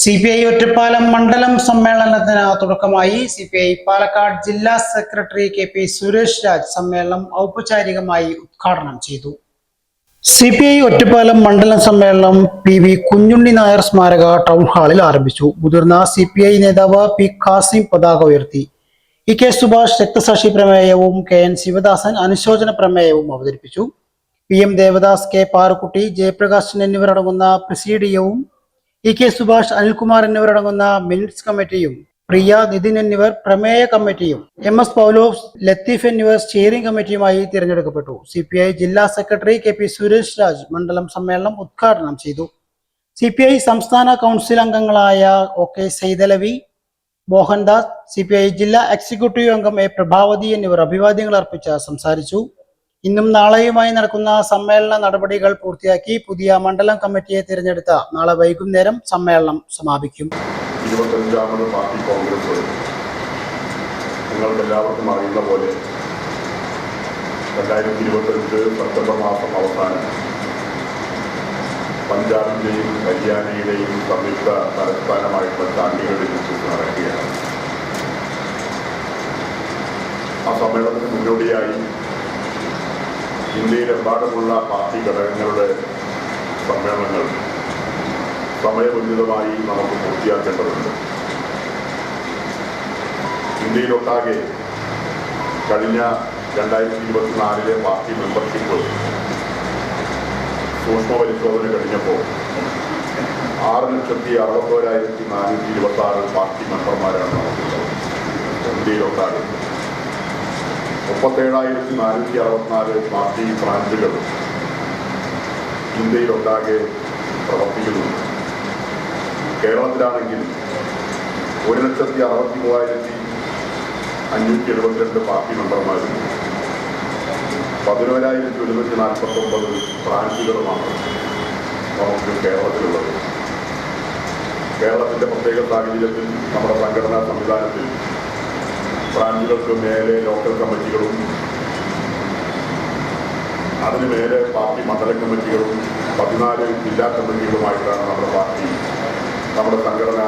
CPI Ottapalam മണ്ഡലം സമ്മേളനത്തിന് തുടക്കമായി. CPI പാലക്കാട് ജില്ലാ സെക്രട്ടറി KP സുരേഷ് രാജ് സമ്മേളനം ഔപചാരികമായി ഉദ്ഘാടനം ചെയ്തു. CPI ഒറ്റപ്പാലം മണ്ഡലം സമ്മേളനം PV കുഞ്ഞുണ്ണി നായർ സ്മാരക ടൗൺ ഹാളിൽ ആരംഭിച്ചു. മുതിർന്ന CPI നേതാവ് P ഖാസിം പതാക ഉയർത്തി. EK സുഭാഷ് രക്തസാക്ഷി പ്രമേയവും KN ശിവദാസൻ അനുശോചന പ്രമേയവും അവതരിപ്പിച്ചു. PM ദേവദാസ്, K പാറുക്കുട്ടി, ജയപ്രകാശൻ എന്നിവരടങ്ങുന്ന പ്രസിഡിയവും EK സുഭാഷ്, അനിൽകുമാർ എന്നിവരടങ്ങുന്ന മിനിറ്റ്സ് കമ്മിറ്റിയും, പ്രിയ, നിതിൻ എന്നിവർ പ്രമേയ കമ്മിറ്റിയും, MS പൗലോസ്, ലത്തീഫ് എന്നിവർ സ്റ്റിയറിംഗ് കമ്മിറ്റിയുമായി തിരഞ്ഞെടുക്കപ്പെട്ടു. CPI ജില്ലാ സെക്രട്ടറി KP സുരേഷ് രാജ് മണ്ഡലം സമ്മേളനം ഉദ്ഘാടനം ചെയ്തു. CPI സംസ്ഥാന കൗൺസിൽ അംഗങ്ങളായ OK സൈതലവി, മോഹൻദാസ്, CPI ജില്ലാ എക്സിക്യൂട്ടീവ് അംഗം A പ്രഭാവതി എന്നിവർ അഭിവാദ്യങ്ങൾ അർപ്പിച്ച് സംസാരിച്ചു. ഇന്നും നാളെയുമായി നടക്കുന്ന സമ്മേളന നടപടികൾ പൂർത്തിയാക്കി പുതിയ മണ്ഡലം കമ്മിറ്റിയെ തിരഞ്ഞെടുത്ത നാളെ വൈകുന്നേരം സമ്മേളനം സമാപിക്കും. 25ാമത് പാർട്ടി കോൺഗ്രസ് നിങ്ങൾക്ക് എല്ലാവർക്കും അറിയുന്ന പോലെ 2025 സെപ്റ്റംബർ മാസം അവസാനം പഞ്ചാബിൻ്റെയും ഹരിയാനയുടെയും സംയുക്ത തലസ്ഥാനമായിട്ടുള്ള ചണ്ഡീഗഡിൽ നടക്കുകയാണ്. ആ സമ്മേളനത്തിന് മുന്നോടിയായി ഇന്ത്യയിലെമ്പാടുമുള്ള പാർട്ടി ഘടകങ്ങളുടെ സമ്മേളനങ്ങൾ സമയബന്ധിതമായി നമുക്ക് പൂർത്തിയാക്കേണ്ടതുണ്ട്. ഇന്ത്യയിലൊട്ടാകെ കഴിഞ്ഞ 2024 പാർട്ടി മെമ്പർഷിപ്പ് സൂക്ഷ്മ പരിശോധന കഴിഞ്ഞപ്പോൾ 6,61,426 പാർട്ടി മെമ്പർമാരാണ് നമുക്കുള്ളത്. ഇന്ത്യയിലൊട്ടാകെ 37,464 പാർട്ടി ബ്രാഞ്ചുകൾ ഇന്ത്യയിലൊട്ടാകെ പ്രവർത്തിക്കുന്നുണ്ട്. കേരളത്തിലാണെങ്കിൽ 1,63,572 പാർട്ടി മെമ്പർമാരും 11,149 ബ്രാഞ്ചുകളുമാണ് നമുക്ക് കേരളത്തിലുള്ളത്. കേരളത്തിൻ്റെ പ്രത്യേക സാഹചര്യത്തിൽ നമ്മുടെ സംഘടനാ സംവിധാനത്തിൽ ബ്രാഞ്ചുകൾക്ക് മേലെ ലോക്കൽ കമ്മിറ്റികളും അതിന് മേലെ പാർട്ടി മണ്ഡല കമ്മിറ്റികളും 14 ജില്ലാ കമ്മിറ്റികളുമായിട്ടാണ് നമ്മുടെ സംഘടന